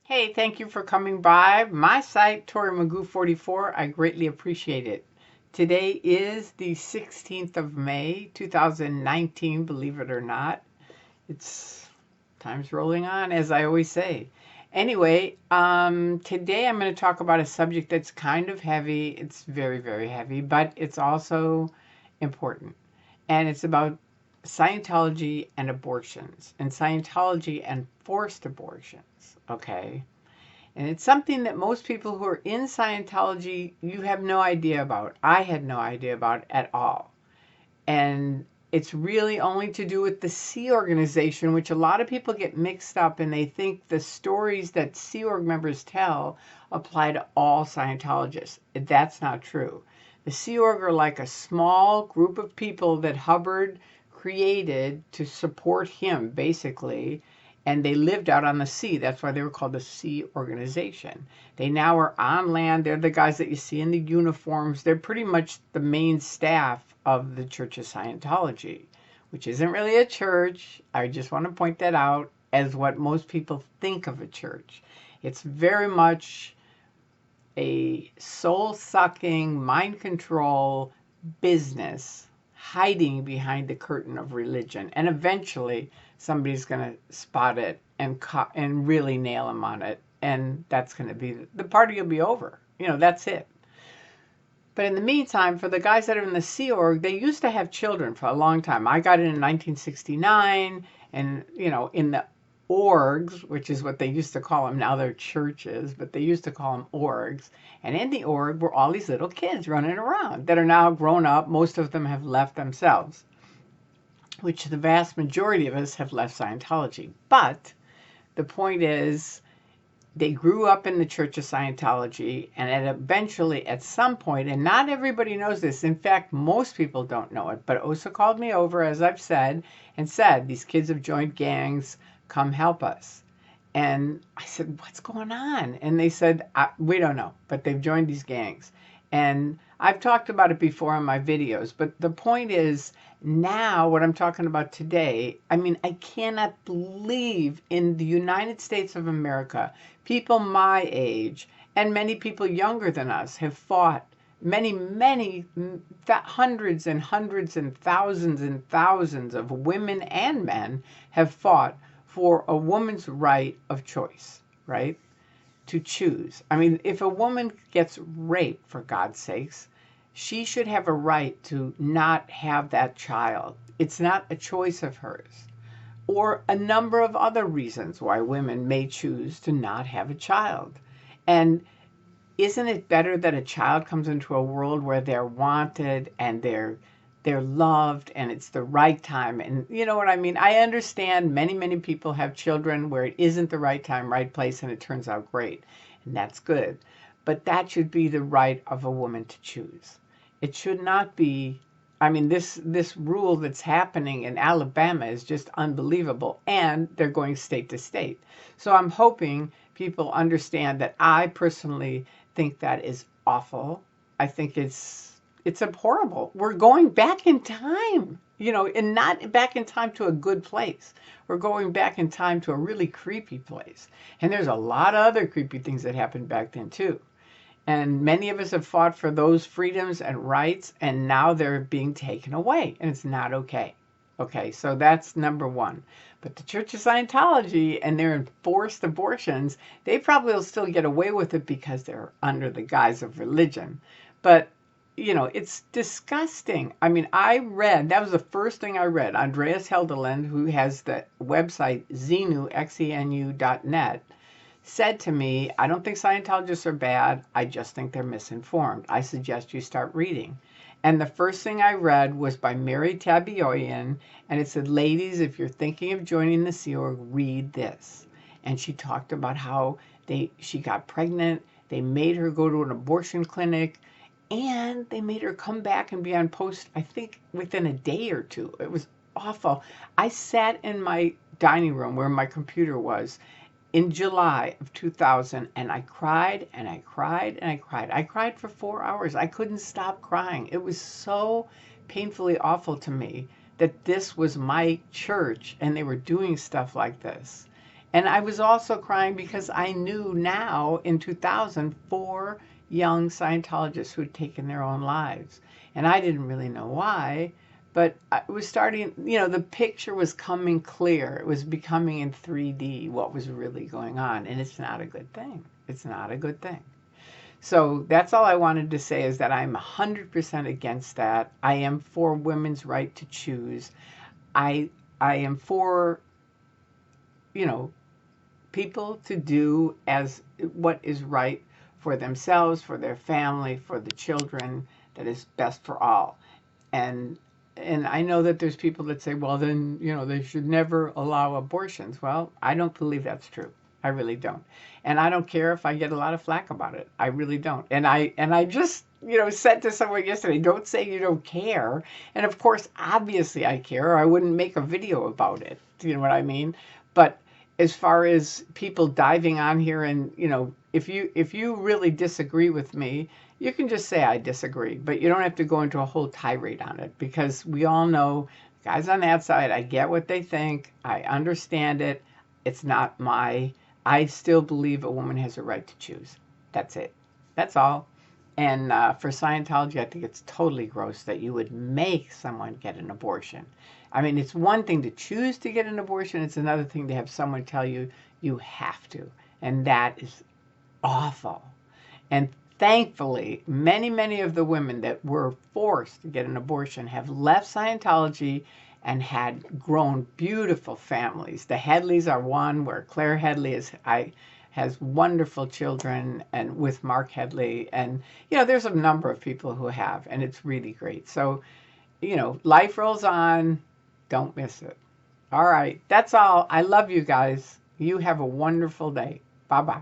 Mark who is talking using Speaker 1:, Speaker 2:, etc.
Speaker 1: Hey, thank you for coming by my site, Tory Magoo 44. I greatly appreciate it. Today is the 16th of May, 2019, believe it or not. It's time's rolling on, as I always say. Anyway, today I'm going to talk about a subject that's kind of heavy. It's very, very heavy, but it's also important. And it's about Scientology and abortions, and Scientology and forced abortions. Okay. And it's something that most people who are in Scientology, you have no idea about. I had no idea about at all. And it's really only to do with the Sea Organization, which a lot of people get mixed up and they think the stories that Sea Org members tell apply to all Scientologists. That's not true. The Sea Org are like a small group of people that Hubbard created to support him, basically, and they lived out on the sea. That's why they were called the Sea Organization. They now are on land. They're the guys that you see in the uniforms. They're pretty much the main staff of the Church of Scientology, which isn't really a church. I just want to point that out as what most people think of a church. It's very much a soul-sucking, mind control business hiding behind the curtain of religion. And eventually somebody's going to spot it and really nail them on it. And that's going to be, the party will be over. That's it. But in the meantime, for the guys that are in the Sea Org, they used to have children for a long time. I got in 1969, and, in the orgs, which is what they used to call them. Now they're churches, but they used to call them orgs. And in the org were all these little kids running around that are now grown up. Most of them have left themselves, which the vast majority of us have left Scientology. But the point is, they grew up in the Church of Scientology, and eventually, at some point, and not everybody knows this. In fact, most people don't know it. But OSA called me over, as I've said, and said, these kids have joined gangs. Come help us. And I said, what's going on? And they said, we don't know, but they've joined these gangs. And I've talked about it before in my videos, but the point is, now what I'm talking about today, I cannot believe in the United States of America, people my age and many people younger than us have fought. Many hundreds and hundreds and thousands of women and men have fought for a woman's right of choice, right? To choose. If a woman gets raped, for God's sakes, she should have a right to not have that child. It's not a choice of hers. Or a number of other reasons why women may choose to not have a child. And isn't it better that a child comes into a world where they're wanted and they're loved and it's the right time? And you know what I mean? I understand many people have children where it isn't the right time, right place, and it turns out great. And that's good. But that should be the right of a woman to choose. It should not be, this rule that's happening in Alabama is just unbelievable. And they're going state to state. So I'm hoping people understand that I personally think that is awful. I think it's horrible. We're going back in time, and not back in time to a good place. We're going back in time to a really creepy place. And there's a lot of other creepy things that happened back then too. And many of us have fought for those freedoms and rights, and now they're being taken away, and it's not okay. Okay, so that's number one. But the Church of Scientology and their enforced abortions, they probably will still get away with it because they're under the guise of religion. But it's disgusting. I read, that was the first thing I read. Andreas Helderland, who has the website xenu.net, said to me, I don't think Scientologists are bad. I just think they're misinformed. I suggest you start reading. And the first thing I read was by Mary Tabayoyan, and it said, ladies, if you're thinking of joining the Sea Org, read this. And she talked about how she got pregnant, they made her go to an abortion clinic, and they made her come back and be on post, I think, within a day or two. It was awful. I sat in my dining room where my computer was in July of 2000, and I cried and I cried and I cried. I cried for 4 hours. I couldn't stop crying. It was so painfully awful to me that this was my church and they were doing stuff like this. And I was also crying because I knew now in 2004 young Scientologists who had taken their own lives. And I didn't really know why, but it was starting, the picture was coming clear. It was becoming in 3D what was really going on. And it's not a good thing. It's not a good thing. So that's all I wanted to say, is that I'm 100% against that. I am for women's right to choose. I am for, you know, people to do as what is right for themselves, for their family, for the children, that is best for all. And I know that there's people that say, well, then, they should never allow abortions. Well, I don't believe that's true. I really don't. And I don't care if I get a lot of flack about it. I really don't. And I just, said to someone yesterday, don't say you don't care. And of course, obviously I care, or I wouldn't make a video about it. Do you know what I mean? But as far as people diving on here and, if you really disagree with me, you can just say I disagree, but you don't have to go into a whole tirade on it, because we all know guys on that side, I get what they think. I understand it. It's not I still believe a woman has a right to choose. That's it. That's all. And for Scientology, I think it's totally gross that you would make someone get an abortion. I mean, it's one thing to choose to get an abortion. It's another thing to have someone tell you you have to. And that is awful. And thankfully, many, many of the women that were forced to get an abortion have left Scientology and had grown beautiful families. The Headleys are one, where Claire Headley has wonderful children, and with Mark Headley. And, there's a number of people who have, and it's really great. So, life rolls on. Don't miss it. All right. That's all. I love you guys. You have a wonderful day. Bye-bye.